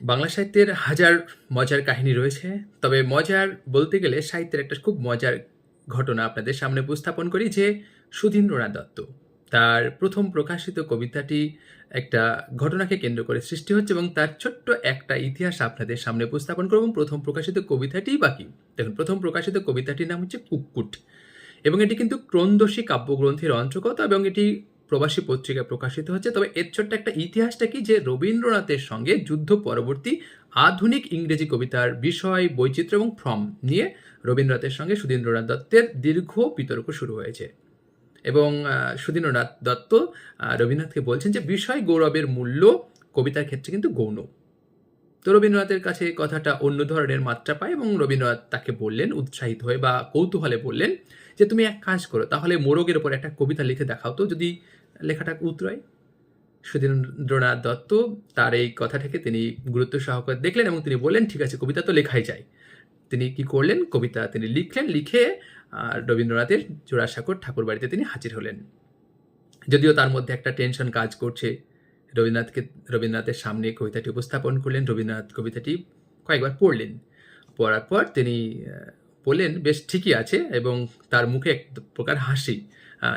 বাংলা সাহিত্যের হাজার মজার কাহিনী রয়েছে। তবে মজার বলতে গেলে সাহিত্যের একটা খুব মজার ঘটনা আপনাদের সামনে উপস্থাপন করি যে, সুধীন্দ্রনাথ দত্ত তার প্রথম প্রকাশিত কবিতাটি একটা ঘটনাকে কেন্দ্র করে সৃষ্টি হচ্ছে এবং তার ছোট্ট একটা ইতিহাস আপনাদের সামনে উপস্থাপন করব। এবং প্রথম প্রকাশিত কবিতাটিই বাকি। দেখুন, প্রথম প্রকাশিত কবিতাটির নাম হচ্ছে কুক্কুট এবং এটি কিন্তু ক্রন্দশী কাব্যগ্রন্থের অন্তর্গত এবং এটি প্রবাসী পত্রিকায় প্রকাশিত হচ্ছে। তবে এর ছোট্ট একটা ইতিহাসটা কি যে রবীন্দ্রনাথের সঙ্গে যুদ্ধ পরবর্তী আধুনিক ইংরেজি কবিতার বিষয়, বৈচিত্র্য এবং ফর্ম নিয়ে রবীন্দ্রনাথের সঙ্গে সুধীন্দ্রনাথ দত্তের দীর্ঘ বিতর্ক শুরু হয়েছে। এবং সুধীন্দ্রনাথ দত্ত রবীন্দ্রনাথকে বলছেন যে বিষয় গৌরবের মূল্য কবিতার ক্ষেত্রে কিন্তু গৌণ। তো রবীন্দ্রনাথের কাছে কথাটা অন্য ধরনের মাত্রা পায় এবং রবীন্দ্রনাথ তাকে বললেন, উৎসাহিত হয়ে বা কৌতূহলে বললেন যে, তুমি এক কাজ করো, তাহলে মোরগের ওপর একটা কবিতা লিখে দেখাও তো, যদি লেখাটা উতরায়। সুধীন্দ্রনাথ দত্ত তার এই কথাটাকে তিনি গুরুত্ব সহকারে দেখলেন এবং তিনি বললেন, ঠিক আছে, কবিতা তো লেখাই যায়। তিনি কি করলেন, কবিতা তিনি লিখলেন, লিখে রবীন্দ্রনাথের জোড়াসাঁকোর ঠাকুর বাড়িতে তিনি হাজির হলেন। যদিও তার মধ্যে একটা টেনশন কাজ করছে। রবীন্দ্রনাথের সামনে কবিতাটি উপস্থাপন করলেন। রবীন্দ্রনাথ কবিতাটি কয়েকবার পড়লেন। পড়ার পর তিনি বললেন, বেশ ঠিকই আছে, এবং তার মুখে এক প্রকার হাসি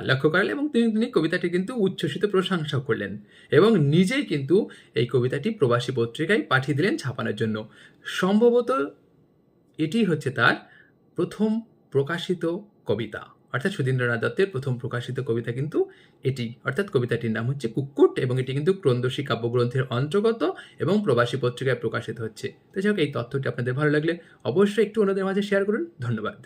লক্ষ্য করালেন এবং তিনি কবিতাটি কিন্তু উচ্ছ্বসিত প্রশংসা করলেন এবং নিজেই কিন্তু এই কবিতাটি প্রবাসী পত্রিকায় পাঠিয়ে দিলেন ছাপানোর জন্য। সম্ভবত এটি হচ্ছে তার প্রথম প্রকাশিত কবিতা, অর্থাৎ সুধীন্দ্রনাথ দত্তের প্রথম প্রকাশিত কবিতা কিন্তু এটি, অর্থাৎ কবিতাটির নাম হচ্ছে কুক্কুট এবং এটি কিন্তু ক্রন্দশী কাব্যগ্রন্থের অন্তর্গত এবং প্রবাসী পত্রিকায় প্রকাশিত হচ্ছে। তো যাই হোক, এই তথ্যটি আপনাদের ভালো লাগলে অবশ্যই একটু অন্যদের মাঝে শেয়ার করুন। ধন্যবাদ।